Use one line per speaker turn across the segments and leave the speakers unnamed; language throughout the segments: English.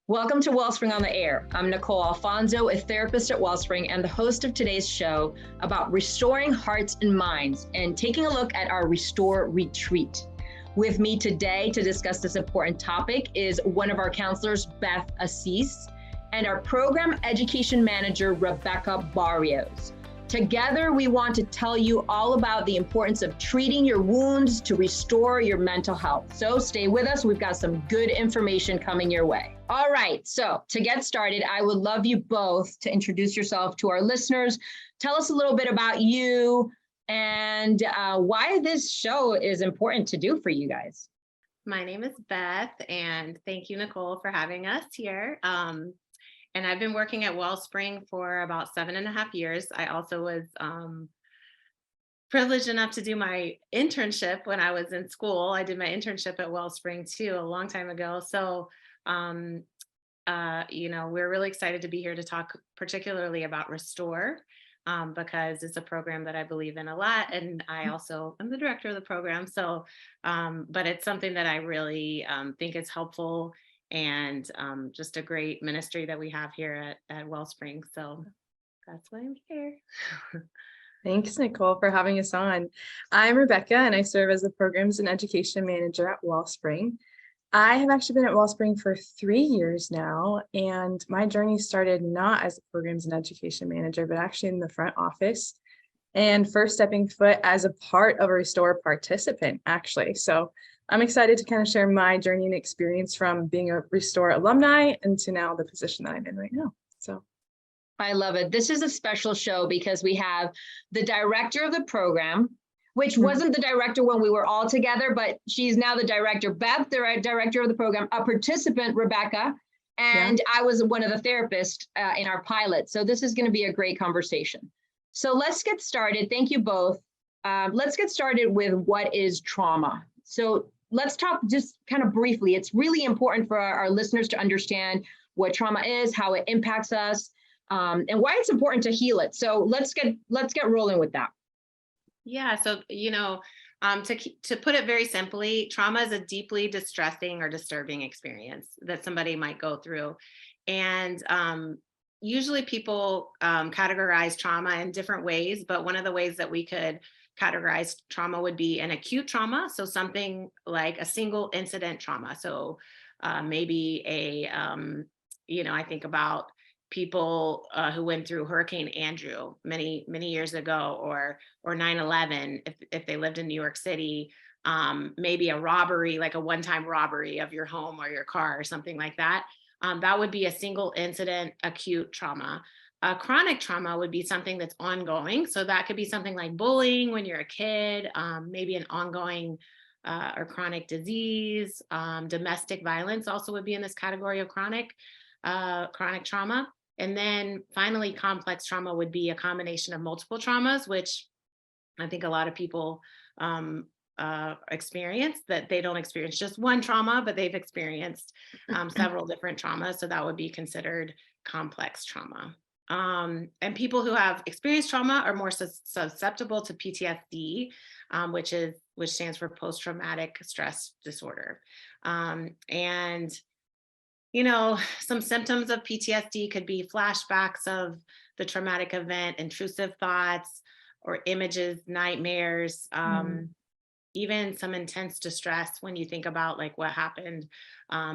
Welcome to Wellspring on the Air. I'm Nicole, Alfonso, a therapist at Wellspring and the host of today's show about restoring hearts and minds and taking a look at our Restore Retreat. With me today to discuss this important topic is one of our counselors, Beth, Assis, and our program education manager, Rebecca Barrios. Together, we want to tell you all about the importance of treating your wounds to restore your mental health. So stay with us. We've got some good information coming your way. All right. So to get started, I would love you both to introduce yourself to our listeners. Tell us a little bit about you and why this show is important to do for you guys.
My name is Beth, and thank you, Nicole, for having us here. And I've been working at Wellspring for about 7.5 years. I also was privileged enough to do my internship when I was in school. I did my internship at Wellspring too, a long time ago. So, we're really excited to be here to talk particularly about Restore, because it's a program that I believe in a lot. And I also am the director of the program. So, but it's something that I really think is helpful and just a great ministry that we have here at Wellspring. So that's why I'm here.
Thanks, Nicole, for having us on. I'm Rebecca, and I serve as the Programs and Education Manager at Wellspring. I have actually been at Wellspring for 3 years now, and my journey started not as a Programs and Education Manager, but actually in the front office, and first stepping foot as a part of a Restore participant, actually. So I'm excited to kind of share my journey and experience from being a Restore alumni into now the position that I'm in right now. So
I love it. This is a special show because we have the director of the program, which wasn't the director when we were all together, but she's now the director, Beth, the director of the program, a participant, Rebecca, and I was one of the therapists in our pilot. So this is going to be a great conversation. So let's get started. Thank you both. Let's get started with what is trauma. So let's talk just kind of briefly. It's really important for our listeners to understand what trauma is, how it impacts us, and why it's important to heal it. So let's get rolling with that.
Yeah. So, to put it very simply, trauma is a deeply distressing or disturbing experience that somebody might go through. And usually people categorize trauma in different ways, but one of the ways that we could categorize trauma would be an acute trauma. So something like a single incident trauma. So maybe I think about people who went through Hurricane Andrew many years ago, or 9/11 if they lived in New York City, maybe a robbery, like a one-time robbery of your home or your car or something like that. That would be a single incident acute trauma. Chronic trauma would be something that's ongoing. So that could be something like bullying when you're a kid, maybe an ongoing or chronic disease. Domestic violence also would be in this category of chronic trauma. And then finally, complex trauma would be a combination of multiple traumas, which I think a lot of people experience, that they don't experience just one trauma, but they've experienced several different traumas. So that would be considered complex trauma. And people who have experienced trauma are more susceptible to PTSD, which stands for post-traumatic stress disorder. And some symptoms of PTSD could be flashbacks of the traumatic event, intrusive thoughts or images, nightmares, even some intense distress when you think about like what happened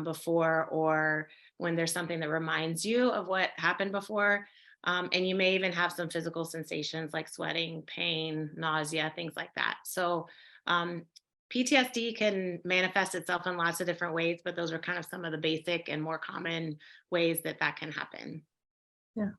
before, or when there's something that reminds you of what happened before. And you may even have some physical sensations like sweating, pain, nausea, things like that. So PTSD can manifest itself in lots of different ways, but those are kind of some of the basic and more common ways that can happen.
Yeah.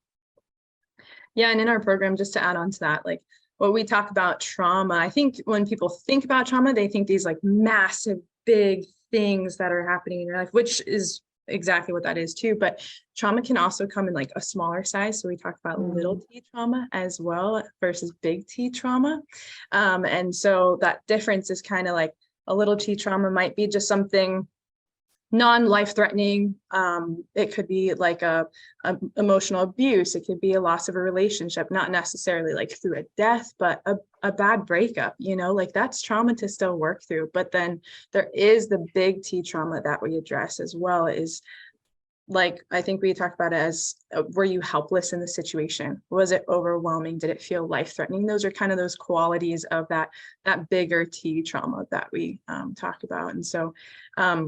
And in our program, just to add on to that, like when we talk about trauma, I think when people think about trauma, they think these like massive, big things that are happening in your life, which is exactly what that is too. But trauma can also come in like a smaller size. So we talk about little t trauma as well versus big T trauma. And so that difference is kind of like a little t trauma might be just something non-life threatening. It could be like a emotional abuse. It could be a loss of a relationship, not necessarily like through a death, but a bad breakup, like that's trauma to still work through. But then there is the big T trauma that we address as well, is like, I think we talked about it as, were you helpless in the situation? Was it overwhelming? Did it feel life-threatening? Those are kind of those qualities of that bigger T trauma that we talk about. And so I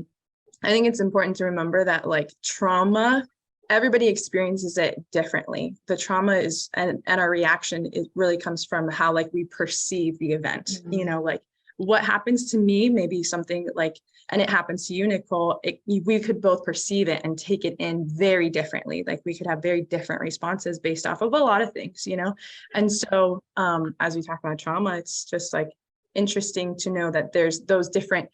think it's important to remember that, like, trauma, everybody experiences it differently. The trauma is, and our reaction, it really comes from how, like, we perceive the event. You know, like, what happens to me may be something like, and it happens to you, Nicole, we could both perceive it and take it in very differently. Like, we could have very different responses based off of a lot of things, you know? And so as we talk about trauma, it's just like interesting to know that there's those different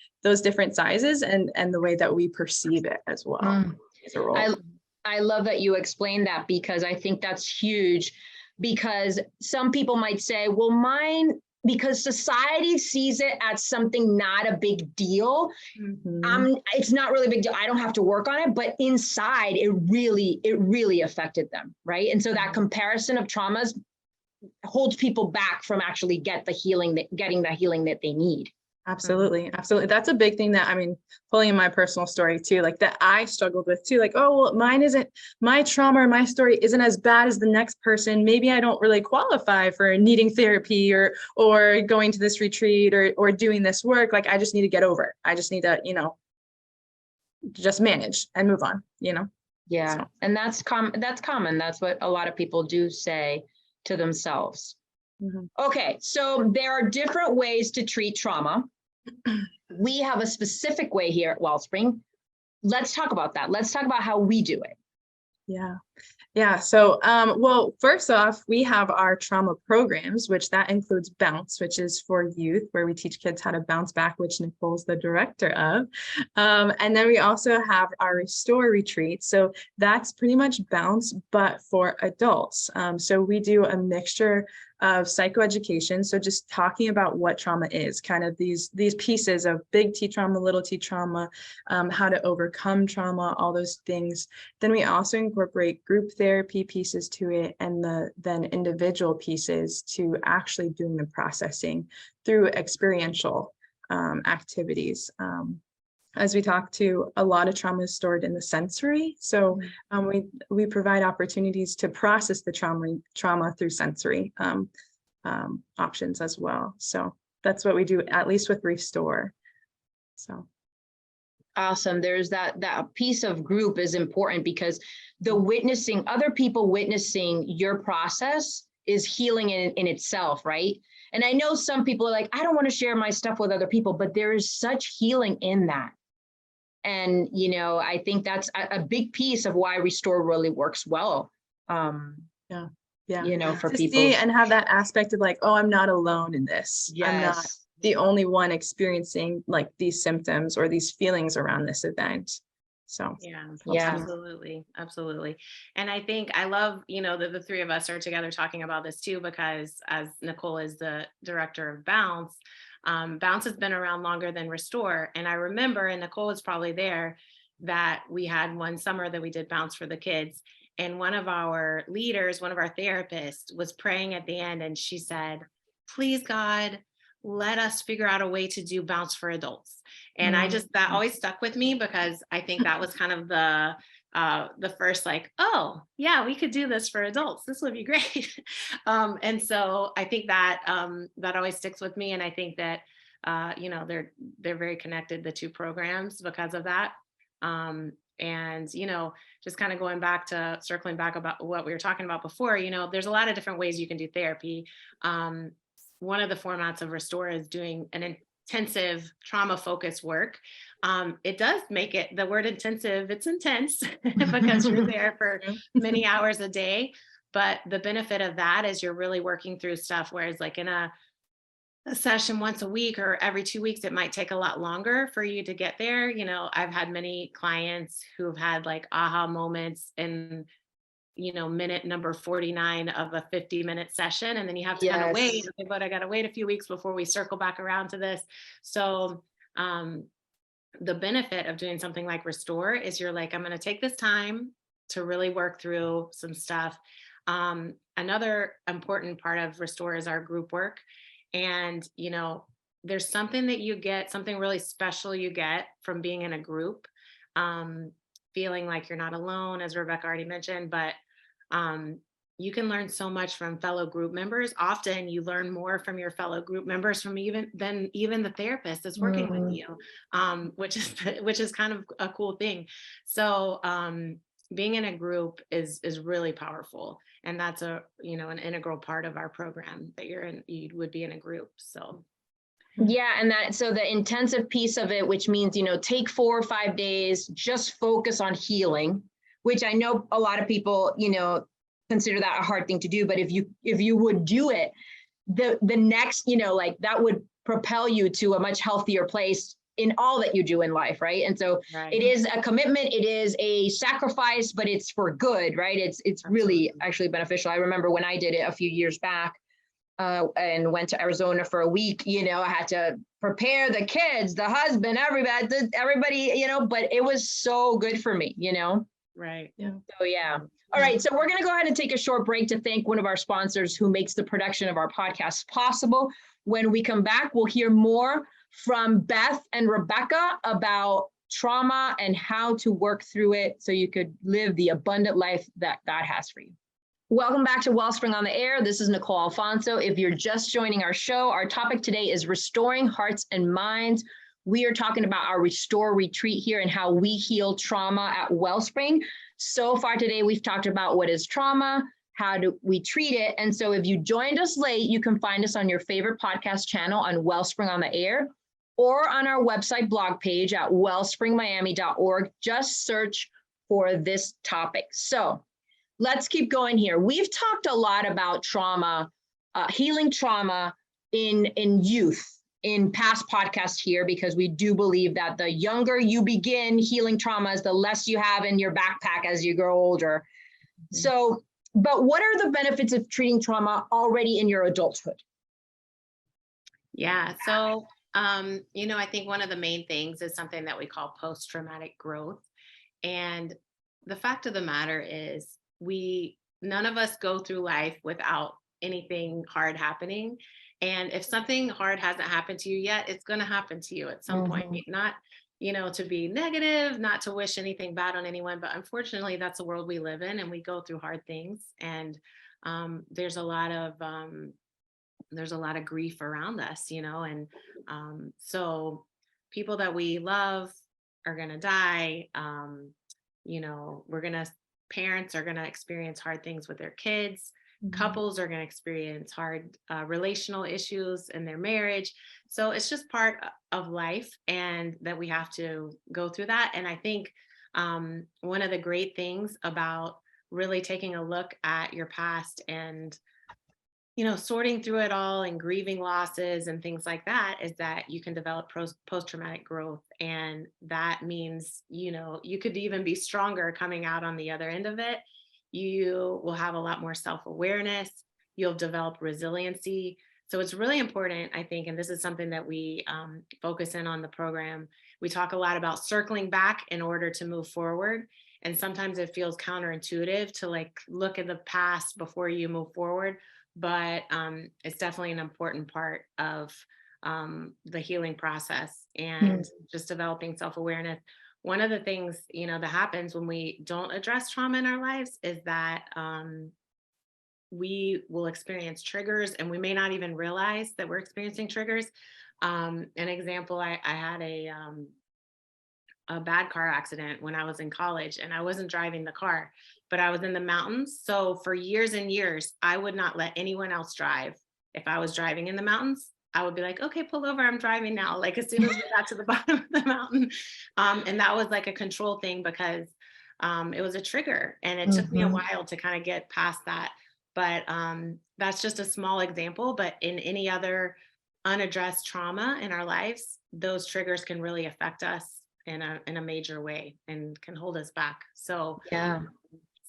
sizes and the way that we perceive it as well. Is a role.
I love that you explained that, because I think that's huge, because some people might say, well, mine, because society sees it as something not a big deal. It's not really a big deal. I don't have to work on it, but inside it really affected them. Right. And so that comparison of traumas holds people back from actually getting the healing that they need.
Absolutely. Absolutely. That's a big thing that, I mean, pulling in my personal story too, like, that I struggled with too, like, oh, well, my trauma or my story isn't as bad as the next person. Maybe I don't really qualify for needing therapy or going to this retreat or doing this work. Like, I just need to get over it. I just need to, just manage and move on,
Yeah.
So.
And that's common. That's what a lot of people do say to themselves. Okay. So there are different ways to treat trauma. We have a specific way here at Wellspring. Let's talk about that. Let's talk about how we do it.
Yeah. So, well, first off, we have our trauma programs, which that includes Bounce, which is for youth, where we teach kids how to bounce back, which Nicole's the director of. And then we also have our Restore retreat. So that's pretty much Bounce, but for adults. So we do a mixture of psychoeducation. So just talking about what trauma is, kind of these pieces of big T trauma, little T trauma, how to overcome trauma, all those things. Then we also incorporate group therapy pieces to it, and then individual pieces to actually doing the processing through experiential activities. As we talk to, a lot of trauma is stored in the sensory. So we provide opportunities to process the trauma through sensory options as well. So that's what we do, at least with Restore. So.
Awesome. There's that piece of group is important, because the witnessing, other people witnessing your process is healing in itself, right? And I know some people are like, I don't want to share my stuff with other people, but there is such healing in that. And, I think that's a big piece of why Restore really works well.
For
to
people.
See
and have that aspect of like, oh, I'm not alone in this.
Yes.
I'm not the only one experiencing like these symptoms or these feelings around this event. So
absolutely. And I think I love, that the three of us are together talking about this too, because as Nicole is the director of Bounce, Bounce has been around longer than Restore. And I remember, and Nicole was probably there, that we had one summer that we did Bounce for the kids. And one of our leaders, one of our therapists, was praying at the end, and she said, please, God, let us figure out a way to do Bounce for adults. And that always stuck with me, because I think that was kind of the first, like, oh yeah, we could do this for adults. This would be great. And so I think that that always sticks with me. And I think that, they're very connected, the two programs, because of that. And, just kind of circling back about what we were talking about before, there's a lot of different ways you can do therapy. One of the formats of Restore is doing an intensive trauma focused work. It does make it, the word intensive, it's intense because you're there for many hours a day. But the benefit of that is you're really working through stuff, whereas like in a session once a week or every 2 weeks, it might take a lot longer for you to get there. I've had many clients who've had like aha moments in minute number 49 of a 50-minute session. And then you have to kind of wait, okay, but I got to wait a few weeks before we circle back around to this. So the benefit of doing something like Restore is you're like, I'm going to take this time to really work through some stuff. Another important part of Restore is our group work. And, there's something that you get, something really special you get from being in a group. feeling like you're not alone, as Rebecca already mentioned, but you can learn so much from fellow group members. Often you learn more from your fellow group members than even the therapist that's working with you, which is kind of a cool thing. So being in a group is really powerful, and that's an integral part of our program, that you would be in a group. So
yeah, and so the intensive piece of it, which means, take 4 or 5 days, just focus on healing, which I know a lot of people, consider that a hard thing to do. But if you would do it, the next, that would propel you to a much healthier place in all that you do in life, right? And so It is a commitment, it is a sacrifice, but it's for good, right? It's really actually beneficial. I remember when I did it a few years back, and went to Arizona for a week, I had to prepare the kids, the husband, everybody, but it was so good for me,
Right.
Yeah.
So yeah. All right. So we're going to go ahead and take a short break to thank one of our sponsors who makes the production of our podcast possible. When we come back, we'll hear more from Beth and Rebecca about trauma and how to work through it so you could live the abundant life that God has for you. Welcome back to Wellspring on the Air. This is Nicole Alfonso. If you're just joining our show, our topic today is restoring hearts and minds. We are talking about our Restore Retreat here and how we heal trauma at Wellspring. So far today, we've talked about what is trauma, how do we treat it. And so if you joined us late, you can find us on your favorite podcast channel on Wellspring on the Air, or on our website blog page at wellspringmiami.org. Just search for this topic. So let's keep going here. We've talked a lot about trauma, healing trauma in youth in past podcasts here, because we do believe that the younger you begin healing traumas, the less you have in your backpack as you grow older. So, but what are the benefits of treating trauma already in your adulthood?
Yeah. So, I think one of the main things is something that we call post-traumatic growth. And the fact of the matter is, none of us go through life without anything hard happening. And if something hard hasn't happened to you yet, it's going to happen to you at some point. Not, to be negative, not to wish anything bad on anyone, but unfortunately, that's the world we live in, and we go through hard things. And there's a lot of grief around us, and so people that we love are going to die. Parents are going to experience hard things with their kids. Couples are going to experience hard relational issues in their marriage. So it's just part of life, and that we have to go through that. And I think one of the great things about really taking a look at your past and sorting through it all and grieving losses and things like that is that you can develop post-traumatic growth. And that means, you could even be stronger coming out on the other end of it. You will have a lot more self-awareness. You'll develop resiliency. So it's really important, I think, and this is something that we focus in on the program. We talk a lot about circling back in order to move forward. And sometimes it feels counterintuitive to look at the past before you move forward. But it's definitely an important part of the healing process and just developing self-awareness. One of the things, that happens when we don't address trauma in our lives is that we will experience triggers, and we may not even realize that we're experiencing triggers. An example, I had a bad car accident when I was in college, and I wasn't driving the car, but I was in the mountains. So for years and years, I would not let anyone else drive. If I was driving in the mountains, I would be like, okay, pull over, I'm driving now. As soon as we got to the bottom of the mountain. And that was a control thing, because it was a trigger, and it took me a while to kind of get past that. But that's just a small example. But in any other unaddressed trauma in our lives, those triggers can really affect us in a major way and can hold us back. So
yeah,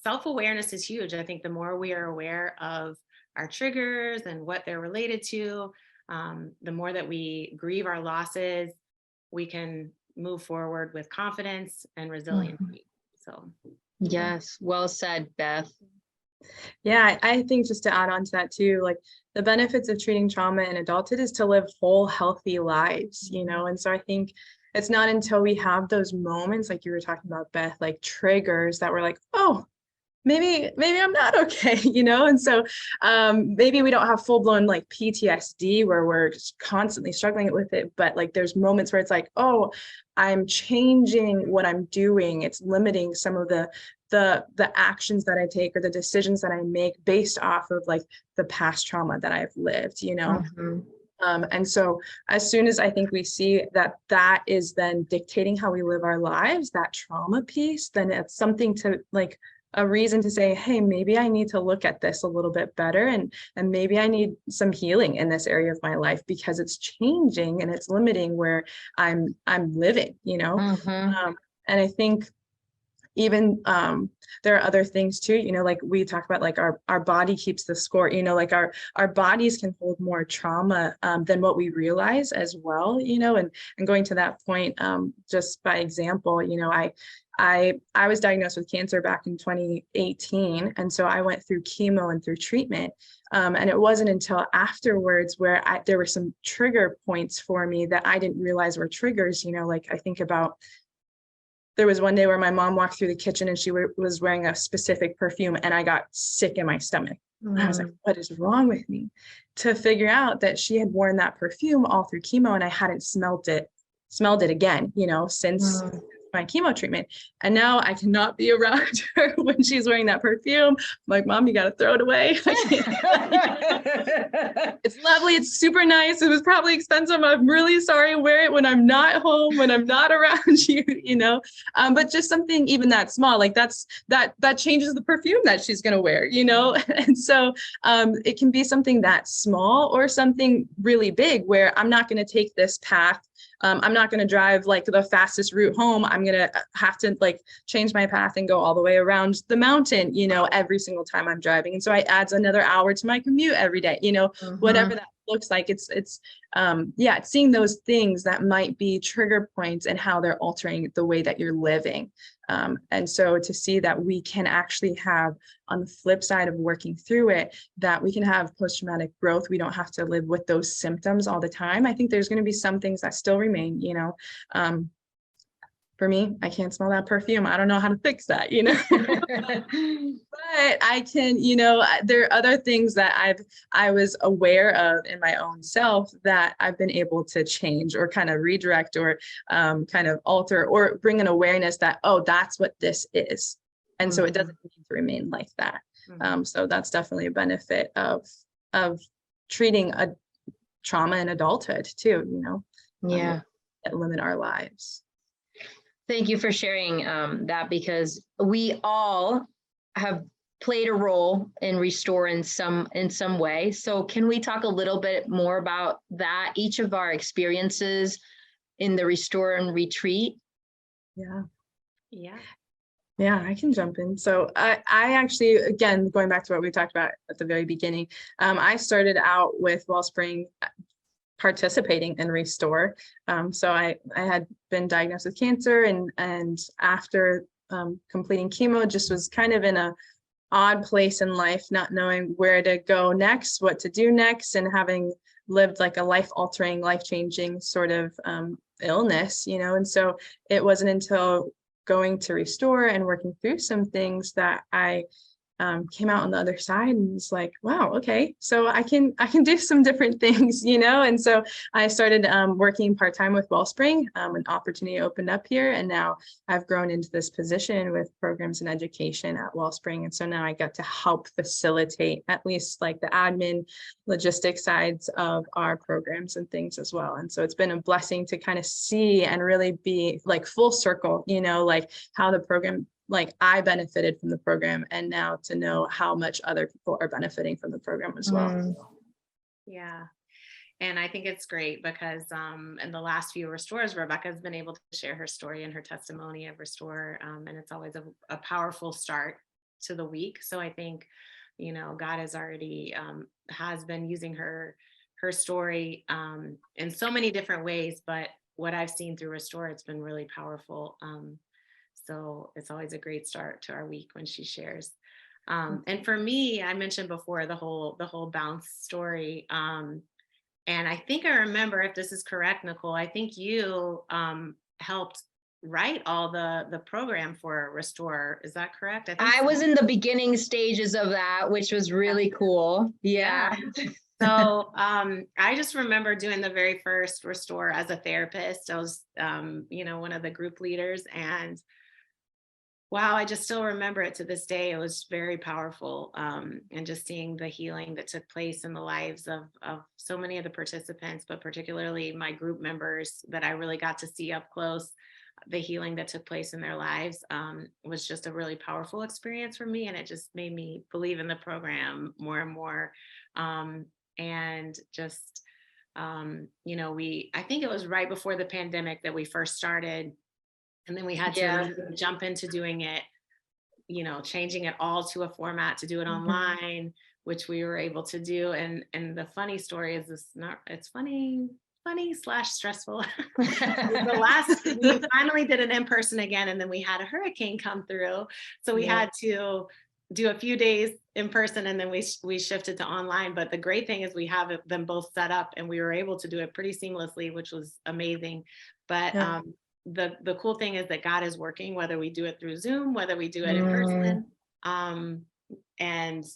self-awareness is huge. I think the more we are aware of our triggers and what they're related to, the more that we grieve our losses, we can move forward with confidence and resiliency. So
yes, well said, Beth.
Yeah, I think just to add on to that too, the benefits of treating trauma in adulthood is to live whole, healthy lives, and so I think it's not until we have those moments, like you were talking about, Beth, like triggers that we're like, oh, maybe I'm not okay, And so maybe we don't have full blown like PTSD where we're just constantly struggling with it, but like there's moments where it's like, oh, I'm changing what I'm doing. It's limiting some of the actions that I take or the decisions that I make based off of like the past trauma that I've lived,
Mhm.
And so as soon as I think we see that that is then dictating how we live our lives, that trauma piece, then it's something to like a reason to say, hey, maybe I need to look at this a little bit better, and maybe I need some healing in this area of my life because it's changing and it's limiting where I'm living,
Mhm.
and I think even there are other things too, like we talk about, like our body keeps the score, like our bodies can hold more trauma than what we realize as well, and going to that point, just by example, I was diagnosed with cancer back in 2018, and so I went through chemo and through treatment, and it wasn't until afterwards where there were some trigger points for me that I didn't realize were triggers. Like I think about, there was one day where my mom walked through the kitchen and she was wearing a specific perfume, and I got sick in my stomach. And I was like, what is wrong with me? To figure out that she had worn that perfume all through chemo and I hadn't smelled it again, since
Mm.
my chemo treatment. And now I cannot be around her when she's wearing that perfume. I'm like, Mom, you got to throw it away. It's lovely. It's super nice. It was probably expensive. I'm really sorry. Wear it when I'm not home, when I'm not around you, but just something even that small, like that changes the perfume that she's going to wear, And so it can be something that small or something really big where I'm not going to take this path. I'm not going to drive like the fastest route home. I'm going to have to like change my path and go all the way around the mountain, every single time I'm driving. And so it adds another hour to my commute every day, whatever that looks like. It's seeing those things that might be trigger points and how they're altering the way that you're living. And so to see that we can actually have, on the flip side of working through it, that we can have post-traumatic growth. We don't have to live with those symptoms all the time. I think there's going to be some things that still remain, for me, I can't smell that perfume. I don't know how to fix that, but I can, there are other things that I was aware of in my own self that I've been able to change or kind of redirect or kind of alter or bring an awareness that, oh, that's what this is. And so it doesn't need to remain like that. So that's definitely a benefit of treating a trauma in adulthood too,
Yeah.
that limit our lives.
Thank you for sharing that, because we all have played a role in Restore in some way. So can we talk a little bit more about that, each of our experiences in the Restore and Retreat?
Yeah,
I can jump in. So I actually, again, going back to what we talked about at the very beginning, I started out with Wellspring participating in Restore. So I had been diagnosed with cancer, and after completing chemo, just was kind of in a odd place in life, not knowing where to go next, what to do next, and having lived like a life-altering, life-changing sort of illness, and so it wasn't until going to Restore and working through some things that I came out on the other side and was like, wow, okay, so I can do some different things, and so I started working part-time with Wellspring. An opportunity opened up here, and now I've grown into this position with programs and education at Wellspring. And so now I got to help facilitate at least like the admin logistics sides of our programs and things as well. And so it's been a blessing to kind of see and really be like full circle, like how the program, like I benefited from the program, and now to know how much other people are benefiting from the program as well.
Yeah. And I think it's great because in the last few Restores, Rebecca's been able to share her story and her testimony of Restore. And it's always a powerful start to the week. So I think, God has already has been using her story in so many different ways. But what I've seen through Restore, it's been really powerful. So it's always a great start to our week when she shares. And for me, I mentioned before the whole bounce story. And I think I remember, if this is correct, Nicole, I think you helped write all the program for Restore. Is that correct? I think
I
so.
was in the beginning stages of that, which was really cool. Yeah.
So I just remember doing the very first Restore as a therapist. I was, one of the group leaders, and wow, I just still remember it to this day. It was very powerful. And just seeing the healing that took place in the lives of so many of the participants, but particularly my group members that I really got to see up close, the healing that took place in their lives was just a really powerful experience for me. And it just made me believe in the program more and more. And just, I think it was right before the pandemic that we first started. And then we had to really jump into doing it, changing it all to a format to do it online, which we were able to do. And the funny story is it's funny / stressful. We finally did it in person again, and then we had a hurricane come through. So we had to do a few days in person, and then we shifted to online. But the great thing is we have them both set up, and we were able to do it pretty seamlessly, which was amazing. But the cool thing is that God is working, whether we do it through Zoom, whether we do it in person. And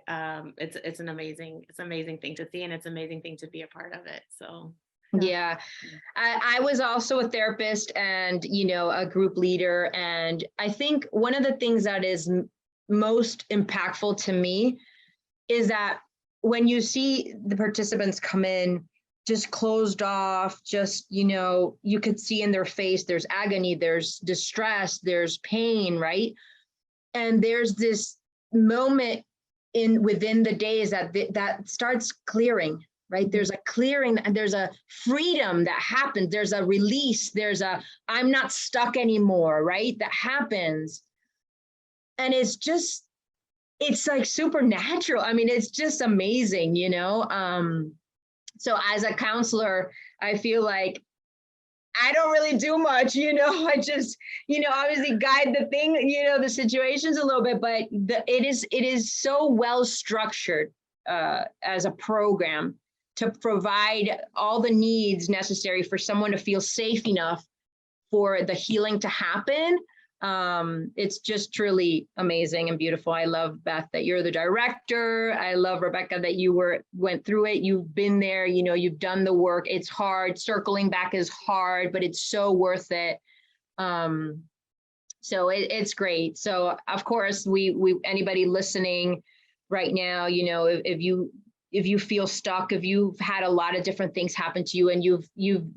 it's an amazing thing to see, and it's an amazing thing to be a part of it. So
yeah, I was also a therapist and, a group leader. And I think one of the things that is most impactful to me is that when you see the participants come in just closed off, just, you could see in their face, there's agony, there's distress, there's pain, right? And there's this moment within the days that starts clearing, right? There's a clearing, there's a freedom that happens. There's a release. There's I'm not stuck anymore, right? That happens. And it's like supernatural. I mean, it's just amazing, So as a counselor, I feel like I don't really do much, I just, obviously guide the thing, the situations a little bit, but it is so well structured as a program to provide all the needs necessary for someone to feel safe enough for the healing to happen. It's just truly amazing and beautiful. I love, Beth, that you're the director. I love, Rebecca, that you went through it. You've been there, you've done the work. It's hard. Circling back is hard, but it's so worth it. So it's great. So of course, we anybody listening right now, if you feel stuck, if you've had a lot of different things happen to you and you've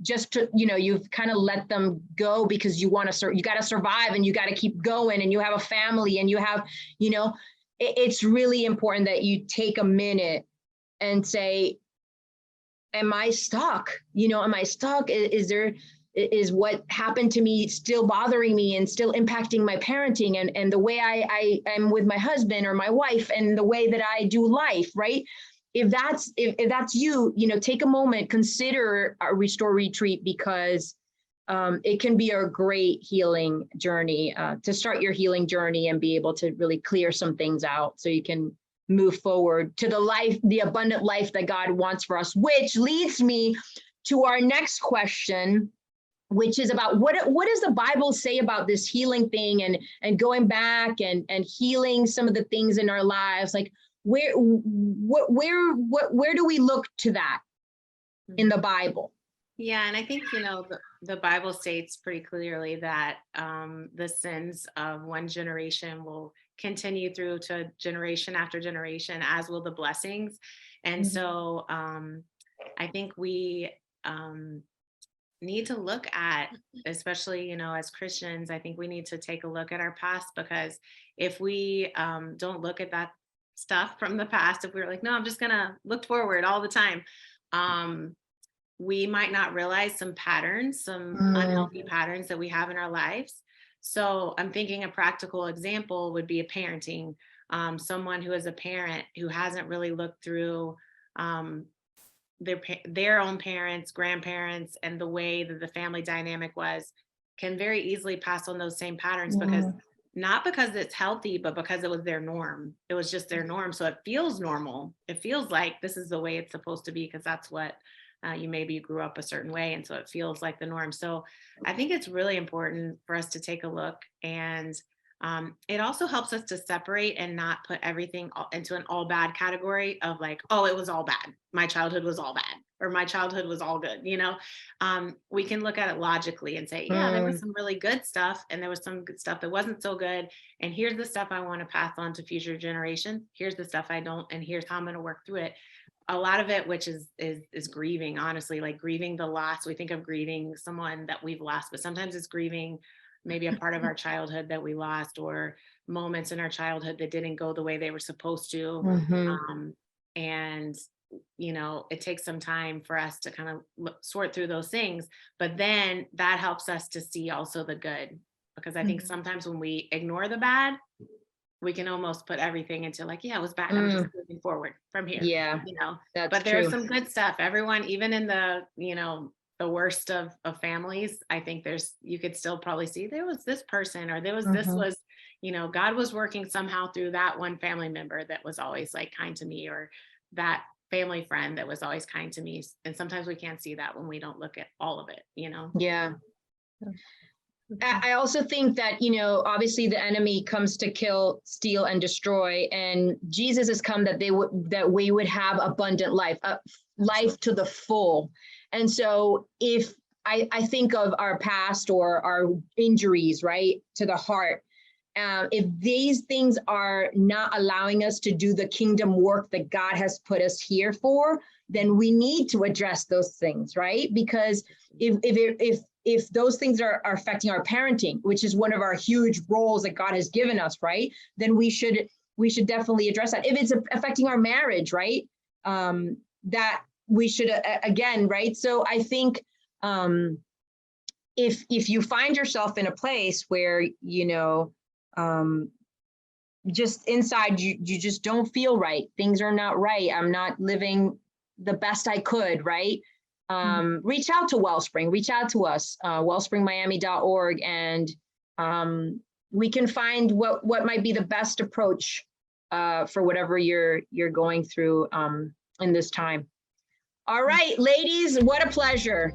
just, you've kind of let them go because you got to survive and you got to keep going and you have a family and you have, it's really important that you take a minute and say, am I stuck? Am I stuck? Is what happened to me still bothering me and still impacting my parenting and the way I am with my husband or my wife and the way that I do life, right? If that's you, take a moment, consider a Restore Retreat, because it can be a great healing journey to start your healing journey and be able to really clear some things out so you can move forward to the abundant life that God wants for us, which leads me to our next question, which is about what does the Bible say about this healing thing and going back and healing some of the things in our lives, like where do we look to that in the Bible?
Yeah, and I think, the Bible states pretty clearly that the sins of one generation will continue through to generation after generation, as will the blessings. And so I think we need to look at, especially, as Christians, I think we need to take a look at our past, because if we don't look at that stuff from the past, if we were like, no, I'm just gonna look forward all the time, we might not realize some patterns, some unhealthy patterns that we have in our lives. So I'm thinking a practical example would be a parenting, someone who is a parent who hasn't really looked through their own parents, grandparents, and the way that the family dynamic was, can very easily pass on those same patterns, because not because it's healthy, but because it was their norm. It was just their norm. So it feels normal. It feels like this is the way it's supposed to be, because that's what You maybe grew up a certain way, and so it feels like the norm. So I think it's really important for us to take a look, and it also helps us to separate and not put everything into an all bad category of like, oh, it was all bad. My childhood was all bad, or my childhood was all good. We can look at it logically and say, yeah, there was some really good stuff, and there was some good stuff that wasn't so good. And here's the stuff I want to pass on to future generations. Here's the stuff I don't, and here's how I'm going to work through it. A lot of it, which is grieving, honestly, like grieving the loss. We think of grieving someone that we've lost, but sometimes it's grieving maybe a part of our childhood that we lost, or moments in our childhood that didn't go the way they were supposed to. And it takes some time for us to kind of sort through those things, but then that helps us to see also the good, because I think sometimes when we ignore the bad, we can almost put everything into like, yeah, it was bad. I'm just moving forward from here.
Yeah,
but there's some good stuff. Everyone, even in the, the worst of families, I think you could still probably see there was this person, or there was, this was, God was working somehow through that one family member that was always like kind to me, or that family friend that was always kind to me. And sometimes we can't see that when we don't look at all of it,
Yeah. I also think that, obviously the enemy comes to kill, steal, and destroy. And Jesus has come that we would have abundant life, life to the full. And so if I think of our past or our injuries, right, to the heart, if these things are not allowing us to do the kingdom work that God has put us here for, then we need to address those things, right? Because if those things are affecting our parenting, which is one of our huge roles that God has given us, right, then we should definitely address that. If it's affecting our marriage, right, that we should again, right. So I think if you find yourself in a place where just inside you just don't feel right, things are not right, I'm not living the best I could, right? Reach out to Wellspring, reach out to us, wellspringmiami.org, and we can find what might be the best approach for whatever you're going through in this time. All right, ladies, what a pleasure.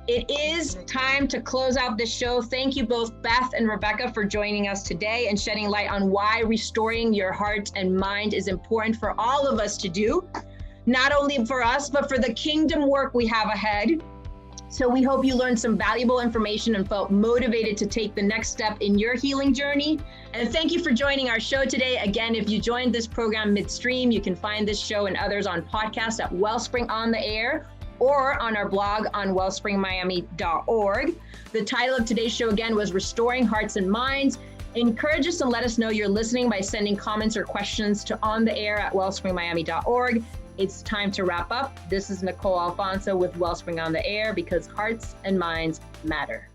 It is time to close out this show. Thank you both, Beth and Rebecca, for joining us today and shedding light on why restoring your heart and mind is important for all of us to do. Not only for us, but for the kingdom work we have ahead. So we hope you learned some valuable information and felt motivated to take the next step in your healing journey. And thank you for joining our show today. Again, if you joined this program midstream, you can find this show and others on podcast at Wellspring on the Air, or on our blog on wellspringmiami.org. The title of today's show again was Restoring Hearts and Minds. Encourage us and let us know you're listening by sending comments or questions to ontheair@wellspringmiami.org. It's time to wrap up. This is Nicole Alfonso with Wellspring on the Air, because hearts and minds matter.